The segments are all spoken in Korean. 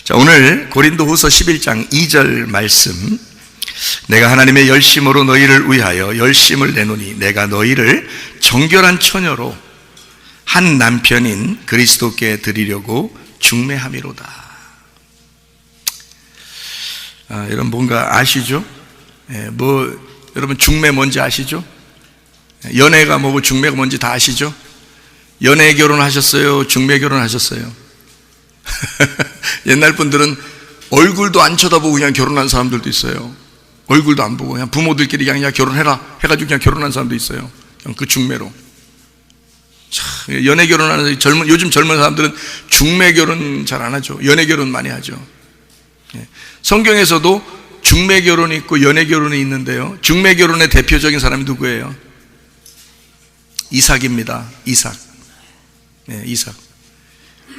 자, 오늘 고린도후서 11장 2절 말씀, 내가 하나님의 열심으로 너희를 위하여 열심을 내노니 내가 너희를 정결한 처녀로 한 남편인 그리스도께 드리려고 중매함이로다. 여러분 뭔가 아시죠? 여러분 중매 뭔지 아시죠? 연애가 뭐고 중매가 뭔지 다 아시죠? 연애 결혼하셨어요? 중매 결혼하셨어요? 옛날 분들은 얼굴도 안 쳐다보고 그냥 결혼한 사람들도 있어요. 얼굴도 안 보고 그냥 부모들끼리 그냥 결혼해라 해가지고 그냥 결혼한 사람도 있어요. 그냥 그 중매로. 연애 결혼하는 요즘 젊은 사람들은 중매 결혼 잘 안 하죠. 연애 결혼 많이 하죠. 성경에서도 중매 결혼이 있고 연애 결혼이 있는데요, 중매 결혼의 대표적인 사람이 누구예요? 이삭입니다. 이삭. 이삭.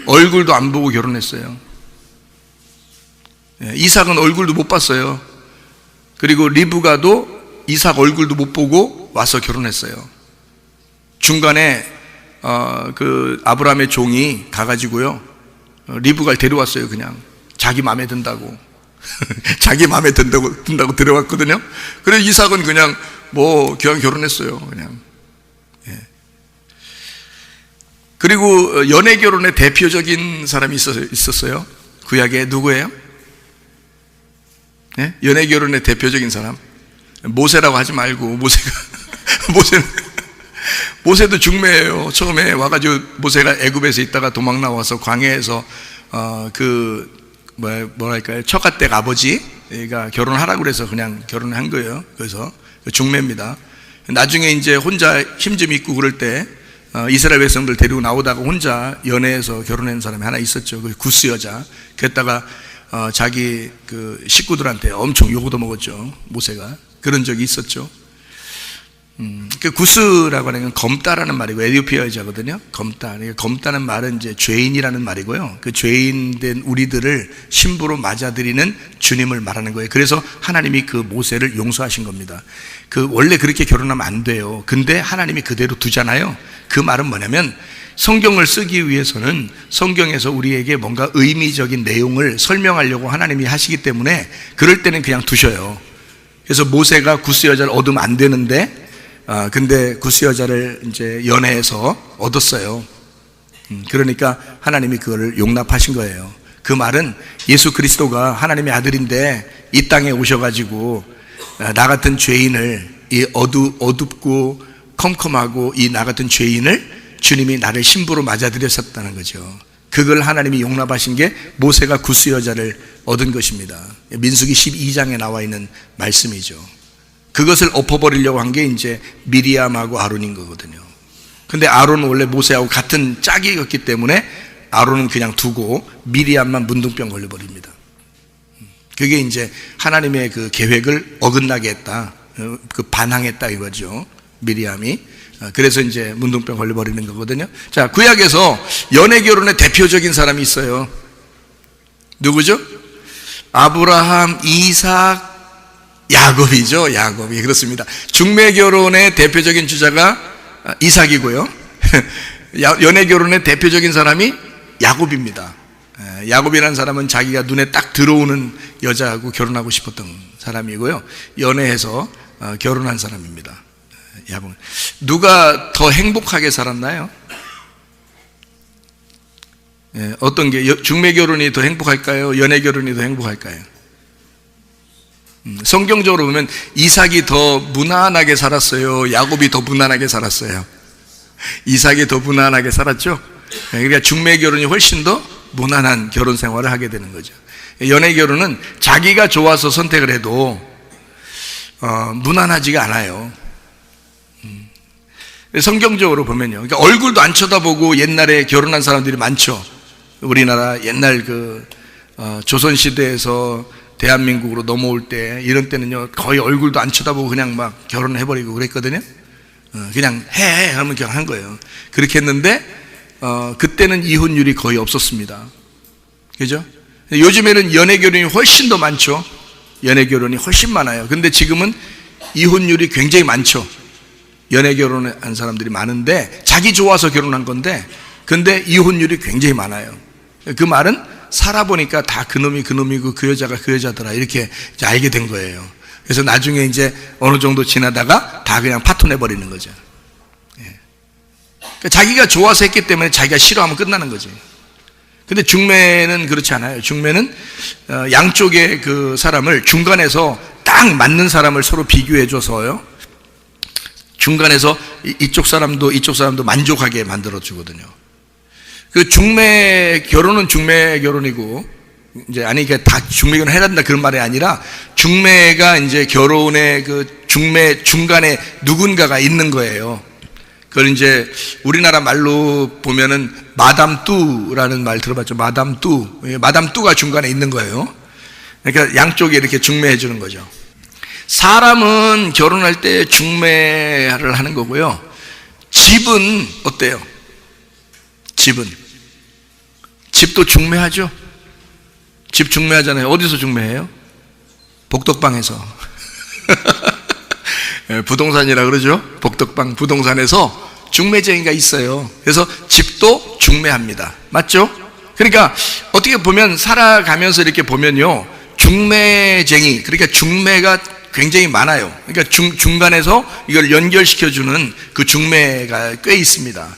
얼굴도 안 보고 결혼했어요. 이삭은 얼굴도 못 봤어요. 그리고 리브가도 이삭 얼굴도 못 보고 와서 결혼했어요. 중간에 그 아브라함의 종이 가가지고요, 리브가를 데려왔어요. 그냥 자기 마음에 든다고. 자기 마음에 든다고 데려왔거든요. 그래서 이삭은 그냥 그냥 결혼했어요. 그냥. 그리고 연애 결혼의 대표적인 사람이 있었어요. 구약에 누구예요? 연애 결혼의 대표적인 사람. 모세라고 하지 말고, 모세도 중매예요. 처음에 와가지고 모세가 애굽에서 있다가 도망 나와서 광야에서 뭐랄까요, 처가댁 아버지가 결혼하라고 그래서 그냥 결혼한 거예요. 그래서 중매입니다. 나중에 이제 혼자 힘 좀 있고 그럴 때 이스라엘 백성들 데리고 나오다가 혼자 연애해서 결혼한 사람이 하나 있었죠. 그 구스 여자. 그랬다가 자기 그 식구들한테 엄청 욕도 먹었죠. 모세가. 그런 적이 있었죠. 그 구스라고 하는 건 검다라는 말이고, 에티오피아 여자거든요. 검다. 검다는 말은 이제 죄인이라는 말이고요. 그 죄인된 우리들을 신부로 맞아들이는 주님을 말하는 거예요. 그래서 하나님이 그 모세를 용서하신 겁니다. 원래 그렇게 결혼하면 안 돼요. 근데 하나님이 그대로 두잖아요. 그 말은 뭐냐면, 성경을 쓰기 위해서는 성경에서 우리에게 뭔가 의미적인 내용을 설명하려고 하나님이 하시기 때문에 그럴 때는 그냥 두셔요. 그래서 모세가 구스 여자를 얻으면 안 되는데, 근데 구스 여자를 이제 연애해서 얻었어요. 그러니까 하나님이 그거를 용납하신 거예요. 그 말은 예수 그리스도가 하나님의 아들인데 이 땅에 오셔가지고 나 같은 죄인을, 이 어둡고 컴컴하고 이 나 같은 죄인을 주님이 나를 신부로 맞아들였었다는 거죠. 그걸 하나님이 용납하신 게 모세가 구스 여자를 얻은 것입니다. 민수기 12장에 나와 있는 말씀이죠. 그것을 엎어버리려고 한 게 이제 미리암하고 아론인 거거든요. 근데 아론은 원래 모세하고 같은 짝이었기 때문에 아론은 그냥 두고 미리암만 문둥병 걸려버립니다. 그게 이제 하나님의 그 계획을 어긋나게 했다, 반항했다 이거죠, 미리암이. 그래서 이제 문둥병 걸려버리는 거거든요. 자, 구약에서 연애 결혼의 대표적인 사람이 있어요. 누구죠? 아브라함, 이삭, 야곱이죠. 야곱이. 그렇습니다. 중매 결혼의 대표적인 주자가 이삭이고요, 연애 결혼의 대표적인 사람이 야곱입니다. 야곱이라는 사람은 자기가 눈에 딱 들어오는 여자하고 결혼하고 싶었던 사람이고요, 연애해서 결혼한 사람입니다. 야곱. 누가 더 행복하게 살았나요? 어떤 게, 중매 결혼이 더 행복할까요? 연애 결혼이 더 행복할까요? 성경적으로 보면 이삭이 더 무난하게 살았어요? 야곱이 더 무난하게 살았어요? 이삭이 더 무난하게 살았죠? 그러니까 중매 결혼이 훨씬 더 무난한 결혼 생활을 하게 되는 거죠. 연애 결혼은 자기가 좋아서 선택을 해도 무난하지가 않아요. 성경적으로 보면요, 그러니까 얼굴도 안 쳐다보고 옛날에 결혼한 사람들이 많죠. 우리나라 옛날 조선시대에서 대한민국으로 넘어올 때, 이런 때는요 거의 얼굴도 안 쳐다보고 그냥 막 결혼을 해버리고 그랬거든요. 그냥 해 하면 그냥 한 거예요. 그렇게 했는데 그때는 이혼율이 거의 없었습니다. 그죠? 요즘에는 연애 결혼이 훨씬 더 많죠. 연애 결혼이 훨씬 많아요. 근데 지금은 이혼율이 굉장히 많죠. 연애 결혼한 사람들이 많은데 자기 좋아서 결혼한 건데, 근데 이혼율이 굉장히 많아요. 그 말은 살아보니까 다 그놈이 그놈이고 그 여자가 그 여자더라 이렇게 이제 알게 된 거예요. 그래서 나중에 이제 어느 정도 지나다가 다 그냥 파토내버리는 거죠. 예. 그러니까 자기가 좋아서 했기 때문에 자기가 싫어하면 끝나는 거지. 근데 중매는 그렇지 않아요. 중매는 양쪽의 그 사람을 중간에서 딱 맞는 사람을 서로 비교해줘서요, 중간에서 이쪽 사람도 만족하게 만들어주거든요. 그 중매 결혼은 중매 결혼이고, 이제 아니 이게 다 중매 결혼 해야 된다 그런 말이 아니라, 중매가 이제 결혼의 그 중매 중간에 누군가가 있는 거예요. 그걸 이제 우리나라 말로 보면은 마담뚜라는 말 들어봤죠? 마담뚜가 중간에 있는 거예요. 그러니까 양쪽에 이렇게 중매해 주는 거죠. 사람은 결혼할 때 중매를 하는 거고요. 집은 어때요? 집도 중매하죠? 집 중매하잖아요. 어디서 중매해요? 복덕방에서. 부동산이라 그러죠? 복덕방 부동산에서 중매쟁이가 있어요. 그래서 집도 중매합니다. 맞죠? 그러니까 어떻게 보면 살아가면서 이렇게 보면요, 중매쟁이, 그러니까 중매가 굉장히 많아요. 그러니까 중간에서 이걸 연결시켜주는 그 중매가 꽤 있습니다.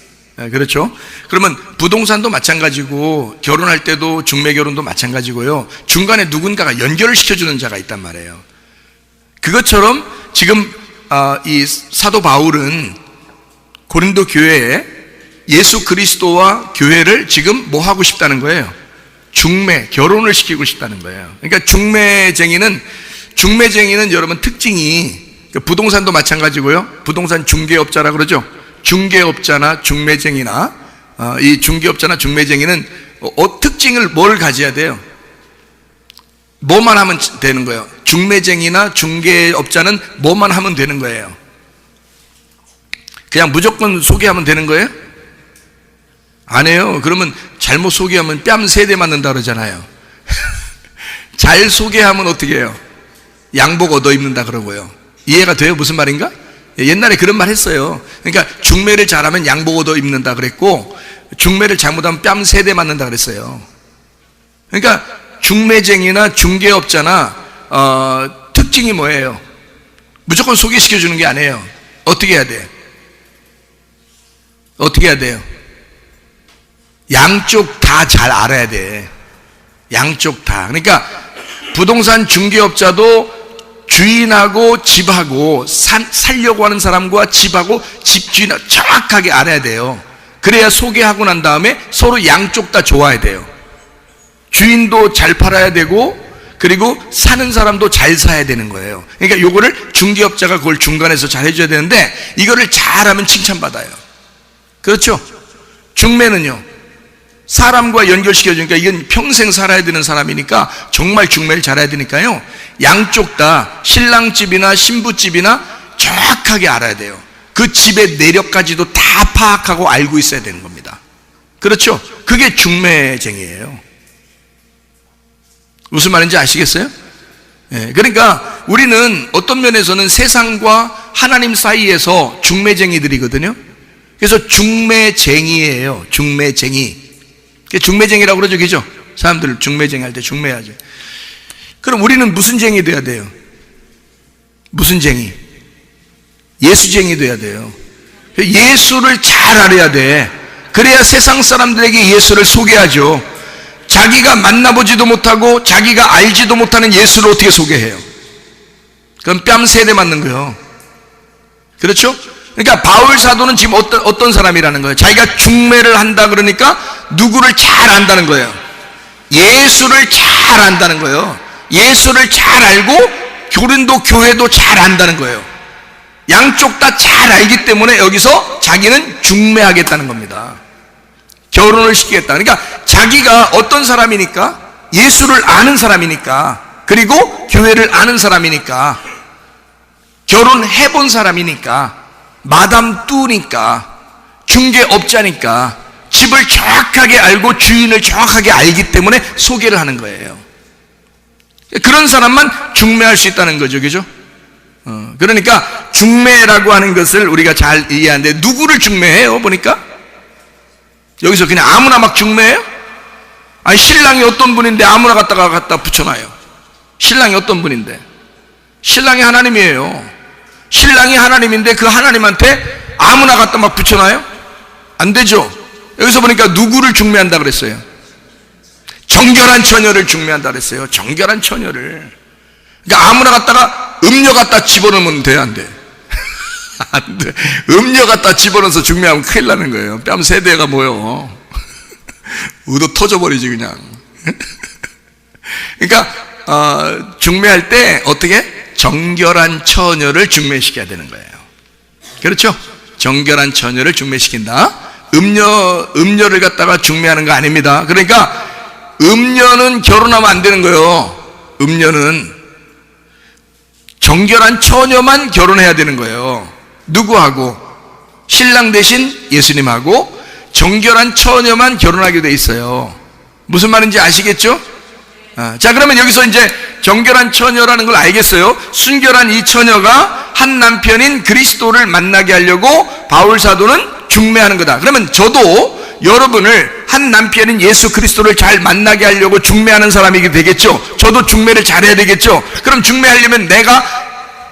그렇죠? 그러면 부동산도 마찬가지고, 결혼할 때도 중매 결혼도 마찬가지고요, 중간에 누군가가 연결을 시켜주는 자가 있단 말이에요. 그것처럼 지금 이 사도 바울은 고린도 교회에 예수 그리스도와 교회를 지금 뭐 하고 싶다는 거예요? 중매, 결혼을 시키고 싶다는 거예요. 그러니까 중매쟁이는 여러분 특징이, 부동산도 마찬가지고요, 부동산 중개업자라 그러죠. 중개업자나 중매쟁이나 이 중개업자나 중매쟁이는 특징을 뭘 가져야 돼요? 뭐만 하면 되는 거예요? 중매쟁이나 중개업자는 뭐만 하면 되는 거예요? 그냥 무조건 소개하면 되는 거예요? 안 해요. 그러면 잘못 소개하면 뺨 3대 맞는다 그러잖아요. 잘 소개하면 어떻게 해요? 양복 얻어 입는다 그러고요. 이해가 돼요? 무슨 말인가? 옛날에 그런 말 했어요. 그러니까 중매를 잘하면 양복 얻어 입는다 그랬고, 중매를 잘못하면 뺨 3대 맞는다 그랬어요. 그러니까 중매쟁이나 중개업자나 특징이 뭐예요? 무조건 소개시켜 주는 게 아니에요. 어떻게 해야 돼요? 양쪽 다 잘 알아야 돼. 양쪽 다. 그러니까 부동산 중개업자도 주인하고 집하고 살려고 하는 사람과 집하고 집주인하고 정확하게 알아야 돼요. 그래야 소개하고 난 다음에 서로 양쪽 다 좋아야 돼요. 주인도 잘 팔아야 되고, 그리고 사는 사람도 잘 사야 되는 거예요. 그러니까 요거를 중개업자가 그걸 중간에서 잘 해줘야 되는데, 이거를 잘하면 칭찬받아요. 그렇죠? 중매는요, 사람과 연결시켜주니까, 이건 평생 살아야 되는 사람이니까 정말 중매를 잘해야 되니까요, 양쪽 다 신랑집이나 신부집이나 정확하게 알아야 돼요. 그 집의 내력까지도 다 파악하고 알고 있어야 되는 겁니다. 그렇죠? 그게 중매쟁이에요. 무슨 말인지 아시겠어요? 예, 그러니까 우리는 어떤 면에서는 세상과 하나님 사이에서 중매쟁이들이거든요. 그래서 중매쟁이에요. 중매쟁이라고 그러죠, 그죠? 사람들 중매쟁이 할 때 중매하죠. 그럼 우리는 무슨 쟁이 돼야 돼요? 무슨 쟁이? 예수쟁이 돼야 돼요. 예수를 잘 알아야 돼. 그래야 세상 사람들에게 예수를 소개하죠. 자기가 만나보지도 못하고 자기가 알지도 못하는 예수를 어떻게 소개해요? 그럼 뺨 3대 맞는 거예요. 그렇죠? 그러니까 바울 사도는 지금 어떤 사람이라는 거예요? 자기가 중매를 한다 그러니까 누구를 잘 안다는 거예요? 예수를 잘 안다는 거예요. 예수를 잘 알고 고린도 교회도 잘 안다는 거예요. 양쪽 다 잘 알기 때문에 여기서 자기는 중매하겠다는 겁니다. 결혼을 시키겠다. 그러니까 자기가 어떤 사람이니까, 예수를 아는 사람이니까, 그리고 교회를 아는 사람이니까, 결혼해본 사람이니까, 마담 뚜니까, 중개업자니까, 집을 정확하게 알고 주인을 정확하게 알기 때문에 소개를 하는 거예요. 그런 사람만 중매할 수 있다는 거죠, 그죠? 그러니까 중매라고 하는 것을 우리가 잘 이해하는데, 누구를 중매해요? 보니까 여기서 그냥 아무나 막 중매해요? 아니, 신랑이 어떤 분인데 아무나 갖다 붙여놔요. 신랑이 어떤 분인데? 신랑이 하나님이에요. 신랑이 하나님인데 그 하나님한테 아무나 갖다 막 붙여놔요? 안 되죠. 여기서 보니까 누구를 중매한다 그랬어요? 정결한 처녀를 중매한다 그랬어요. 정결한 처녀를. 그러니까 아무나 갖다가 음료 갖다 집어넣으면 돼, 안 돼? 안 돼. 음료 갖다 집어넣어서 중매하면 큰일 나는 거예요. 뺨 세대가 뭐요? 의도 터져버리지 그냥. 그러니까 중매할 때 어떻게? 정결한 처녀를 중매시켜야 되는 거예요. 그렇죠? 정결한 처녀를 중매시킨다. 음녀를 갖다가 중매하는 거 아닙니다. 그러니까 음녀는 결혼하면 안 되는 거예요. 음녀는 정결한 처녀만 결혼해야 되는 거예요. 누구하고? 신랑 대신 예수님하고 정결한 처녀만 결혼하게 돼 있어요. 무슨 말인지 아시겠죠? 자, 그러면 여기서 이제 정결한 처녀라는 걸 알겠어요. 순결한 이 처녀가 한 남편인 그리스도를 만나게 하려고 바울 사도는 중매하는 거다. 그러면 저도 여러분을 한 남편인 예수 그리스도를 잘 만나게 하려고 중매하는 사람이 되겠죠. 저도 중매를 잘해야 되겠죠. 그럼 중매하려면 내가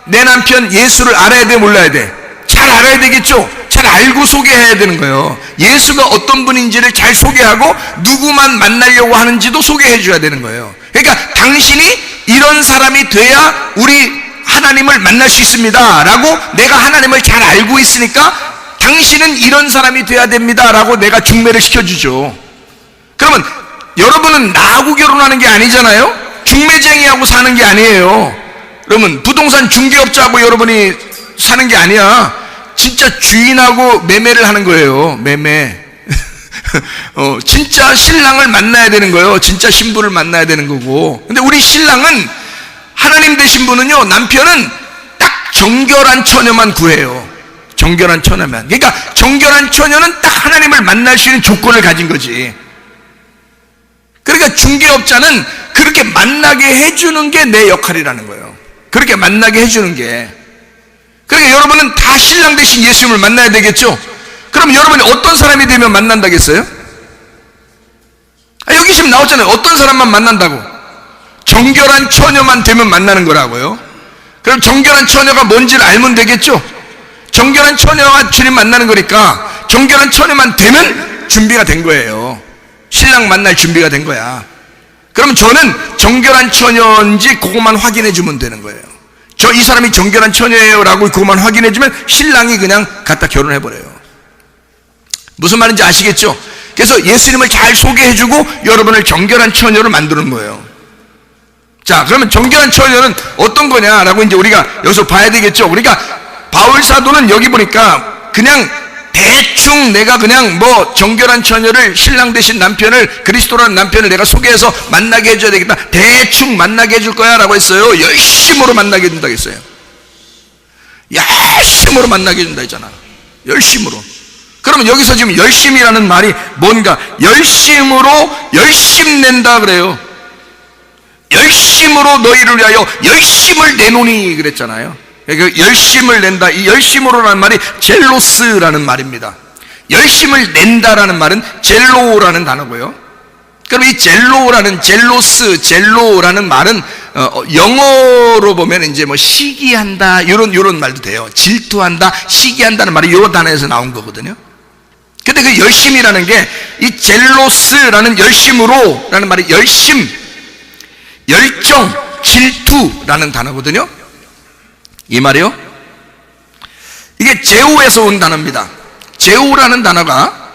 내 남편 예수를 알아야 돼, 몰라야 돼? 잘 알아야 되겠죠. 잘 알고 소개해야 되는 거예요. 예수가 어떤 분인지를 잘 소개하고 누구만 만나려고 하는지도 소개해 줘야 되는 거예요. 그러니까 당신이 이런 사람이 돼야 우리 하나님을 만날 수 있습니다 라고 내가 하나님을 잘 알고 있으니까 당신은 이런 사람이 돼야 됩니다 라고 내가 중매를 시켜주죠. 그러면 여러분은 나하고 결혼하는 게 아니잖아요. 중매쟁이하고 사는 게 아니에요. 그러면 부동산 중개업자하고 여러분이 사는 게 아니야. 진짜 주인하고 매매를 하는 거예요. 매매. 진짜 신랑을 만나야 되는 거예요. 진짜 신부를 만나야 되는 거고. 근데 우리 신랑은 하나님 되신 분은요, 남편은 딱 정결한 처녀만 구해요. 정결한 처녀만. 그러니까 정결한 처녀는 딱 하나님을 만날 수 있는 조건을 가진 거지. 그러니까 중개업자는 그렇게 만나게 해주는 게 내 역할이라는 거예요. 그렇게 만나게 해주는 게. 그러니까 여러분은 다 신랑 대신 예수님을 만나야 되겠죠? 그럼 여러분이 어떤 사람이 되면 만난다겠어요? 여기 지금 나왔잖아요. 어떤 사람만 만난다고? 정결한 처녀만 되면 만나는 거라고요. 그럼 정결한 처녀가 뭔지를 알면 되겠죠? 정결한 처녀와 주님 만나는 거니까 정결한 처녀만 되면 준비가 된 거예요. 신랑 만날 준비가 된 거야. 그러면 저는 정결한 처녀인지 그것만 확인해 주면 되는 거예요. 이 사람이 정결한 처녀예요 라고 그것만 확인해 주면 신랑이 그냥 갖다 결혼해 버려요. 무슨 말인지 아시겠죠? 그래서 예수님을 잘 소개해 주고 여러분을 정결한 처녀로 만드는 거예요. 자, 그러면 정결한 처녀는 어떤 거냐라고 이제 우리가 여기서 봐야 되겠죠. 그러니까 바울 사도는 여기 보니까 그냥 대충 내가 그냥 뭐 정결한 처녀를 신랑 대신 남편을 그리스도라는 남편을 내가 소개해서 만나게 해줘야 되겠다. 대충 만나게 해줄 거야 라고 했어요. 열심으로 만나게 해준다 했어요. 열심으로 만나게 해준다 했잖아. 열심으로. 그러면 여기서 지금 열심이라는 말이 뭔가 열심으로 열심낸다 그래요. 열심으로 너희를 위하여 열심을 내노니 그랬잖아요. 열심을 낸다. 이 열심으로라는 말이 젤로스라는 말입니다. 열심을 낸다라는 말은 젤로라는 단어고요. 그럼 이 젤로라는 말은 영어로 보면 이제 뭐 시기한다 이런 말도 돼요. 질투한다, 시기한다는 말이 이 단어에서 나온 거거든요. 근데 그 열심이라는 게 이 젤로스라는 열심으로라는 말이 열심, 열정, 질투라는 단어거든요. 이 말이요. 이게 제오에서 온 단어입니다. 제오라는 단어가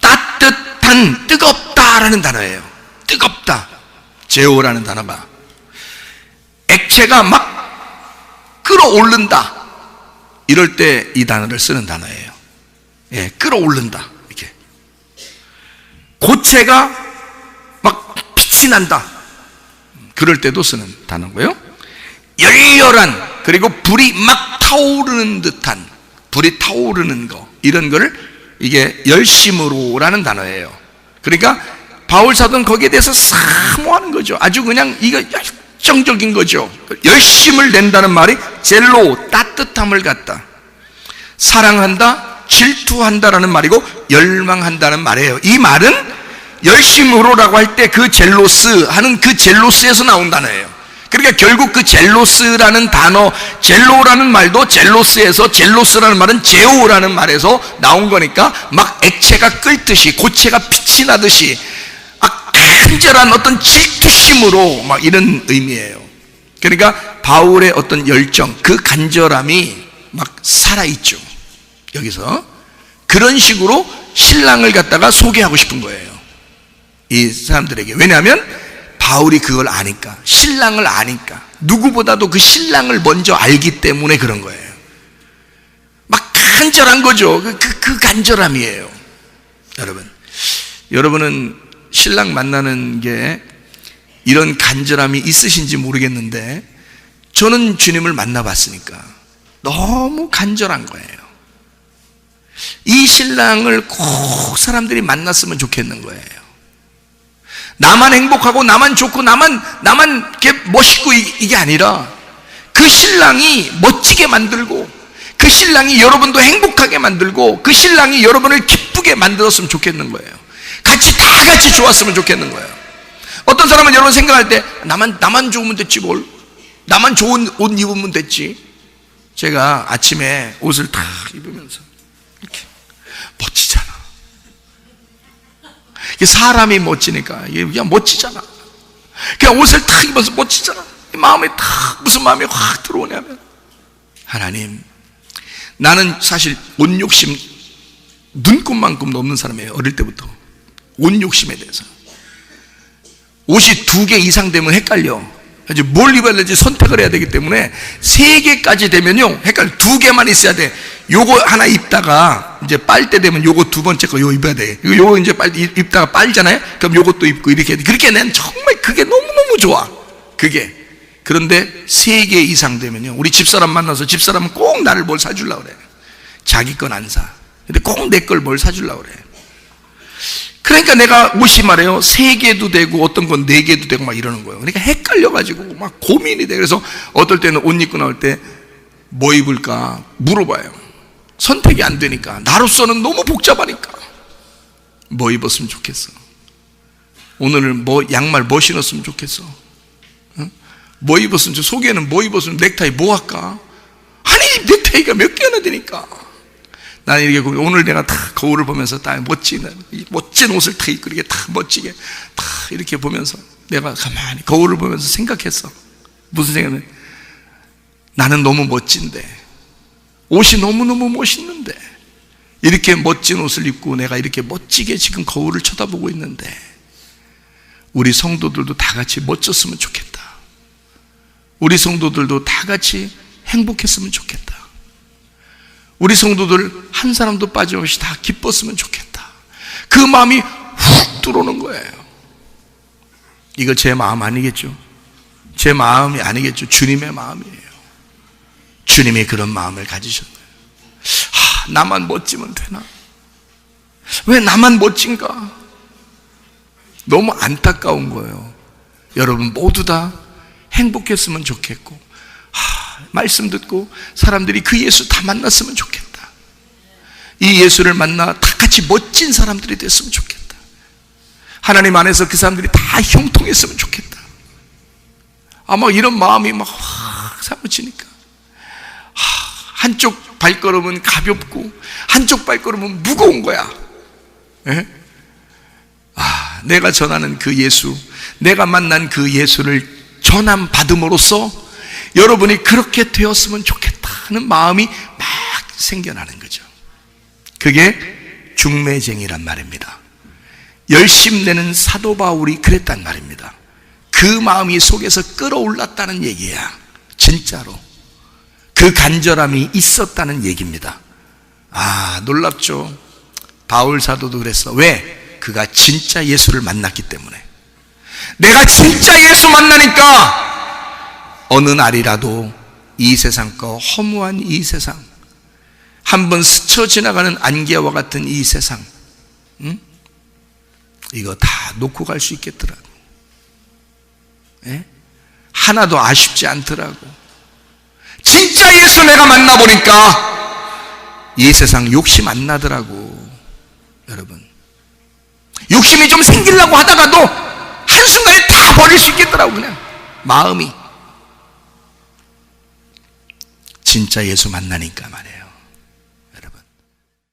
따뜻한, 뜨겁다라는 단어예요. 뜨겁다. 제오라는 단어가 액체가 막 끌어오른다. 이럴 때 이 단어를 쓰는 단어예요. 예, 끌어오른다. 이렇게 고체가 막 빛이 난다. 그럴 때도 쓰는 단어고요. 열렬한, 그리고 불이 막 타오르는 듯한, 불이 타오르는 거, 이런 거를 이게 열심으로라는 단어예요. 그러니까 바울 사도는 거기에 대해서 사모하는 거죠. 아주 그냥 이거 열정적인 거죠. 열심을 낸다는 말이 젤로, 따뜻함을 갖다, 사랑한다, 질투한다라는 말이고 열망한다는 말이에요. 이 말은 열심으로라고 할 때 그 젤로스 하는 그 젤로스에서 나온 단어예요. 그러니까 결국 그 젤로스라는 단어, 젤로라는 말도 젤로스에서, 젤로스라는 말은 제오라는 말에서 나온 거니까 막 액체가 끓듯이, 고체가 빛이 나듯이 간절한 어떤 질투심으로 막 이런 의미예요. 그러니까 바울의 어떤 열정, 그 간절함이 막 살아있죠. 여기서 그런 식으로 신랑을 갖다가 소개하고 싶은 거예요, 이 사람들에게. 왜냐하면 바울이 그걸 아니까, 신랑을 아니까, 누구보다도 그 신랑을 먼저 알기 때문에 그런 거예요. 막 간절한 거죠. 그 간절함이에요. 여러분은 신랑 만나는 게 이런 간절함이 있으신지 모르겠는데, 저는 주님을 만나봤으니까 너무 간절한 거예요. 이 신랑을 꼭 사람들이 만났으면 좋겠는 거예요. 나만 행복하고 나만 좋고 나만 이렇게 멋있고 이게 아니라, 그 신랑이 멋지게 만들고, 그 신랑이 여러분도 행복하게 만들고, 그 신랑이 여러분을 기쁘게 만들었으면 좋겠는 거예요. 다 같이 좋았으면 좋겠는 거예요. 어떤 사람은 여러분 생각할 때 나만 좋으면 됐지 뭘, 나만 좋은 옷 입으면 됐지. 제가 아침에 옷을 다 입으면서 이렇게 멋지잖아. 사람이 멋지니까 이게 그냥 멋지잖아. 그냥 옷을 탁 입어서 멋지잖아. 마음에 탁, 무슨 마음이 확 들어오냐면, 하나님, 나는 사실 옷 욕심 눈곱만큼도 없는 사람이에요. 어릴 때부터 옷 욕심에 대해서. 옷이 2개 이상 되면 헷갈려. 이제 뭘 입어야 될지 선택을 해야 되기 때문에 3개까지 되면요 헷갈려. 2개만 있어야 돼. 요거 하나 입다가 이제 빨 때 되면 요거 두 번째 거 요거 입어야 돼. 요거 이제 입다가 빨잖아요. 그럼 요것도 입고 이렇게 해야 돼. 그렇게 난 정말 그게 너무너무 좋아, 그게. 그런데 3개 이상 되면요, 우리 집사람 만나서 집사람은 꼭 나를 뭘 사주려고 그래. 자기 건 안 사. 근데 꼭 내 걸 뭘 사주려고 그래. 그러니까 내가 옷이 말이에요 3개도 되고 어떤 건 4개도 되고 막 이러는 거예요. 그러니까 헷갈려가지고 막 고민이 돼. 그래서 어떨 때는 옷 입고 나올 때 뭐 입을까 물어봐요. 선택이 안 되니까, 나로서는 너무 복잡하니까. 뭐 입었으면 좋겠어? 오늘은 양말 뭐 신었으면 좋겠어? 응? 뭐 입었으면 좋겠어? 속에는 뭐 입었으면, 넥타이 뭐 할까? 아니 넥타이가 몇 개나 되니까. 나는 이렇게 오늘 내가 다 거울을 보면서 딱 멋진 옷을 다 입고 이렇게 다 멋지게 다 이렇게 보면서 내가 가만히 거울을 보면서 생각했어. 무슨 생각은, 나는 너무 멋진데, 옷이 너무너무 멋있는데, 이렇게 멋진 옷을 입고 내가 이렇게 멋지게 지금 거울을 쳐다보고 있는데, 우리 성도들도 다 같이 멋졌으면 좋겠다. 우리 성도들도 다 같이 행복했으면 좋겠다. 우리 성도들 한 사람도 빠짐없이 다 기뻤으면 좋겠다. 그 마음이 훅 들어오는 거예요. 이거 제 마음 아니겠죠? 제 마음이 아니겠죠? 주님의 마음이에요. 주님이 그런 마음을 가지셨네요. 나만 멋지면 되나? 왜 나만 멋진가? 너무 안타까운 거예요. 여러분 모두 다 행복했으면 좋겠고, 말씀 듣고 사람들이 그 예수 다 만났으면 좋겠다. 이 예수를 만나 다 같이 멋진 사람들이 됐으면 좋겠다. 하나님 안에서 그 사람들이 다 형통했으면 좋겠다. 아마 이런 마음이 막 확 사무치니까, 한쪽 발걸음은 가볍고 한쪽 발걸음은 무거운 거야. 예? 내가 전하는 그 예수, 내가 만난 그 예수를 전함 받음으로써 여러분이 그렇게 되었으면 좋겠다 하는 마음이 막 생겨나는 거죠. 그게 중매쟁이란 말입니다. 열심내는 사도 바울이 그랬단 말입니다. 그 마음이 속에서 끌어올랐다는 얘기야. 진짜로 그 간절함이 있었다는 얘기입니다. 놀랍죠. 바울 사도도 그랬어. 왜? 그가 진짜 예수를 만났기 때문에. 내가 진짜 예수 만나니까 어느 날이라도 이 세상 거, 허무한 이 세상, 한번 스쳐 지나가는 안개와 같은 이 세상, 이거 다 놓고 갈 수 있겠더라고. 예? 하나도 아쉽지 않더라고. 진짜 예수 내가 만나보니까 이 세상 욕심 안 나더라고. 여러분, 욕심이 좀 생기려고 하다가도 한순간에 다 버릴 수 있겠더라고. 그냥 마음이 진짜 예수 만나니까 말이에요.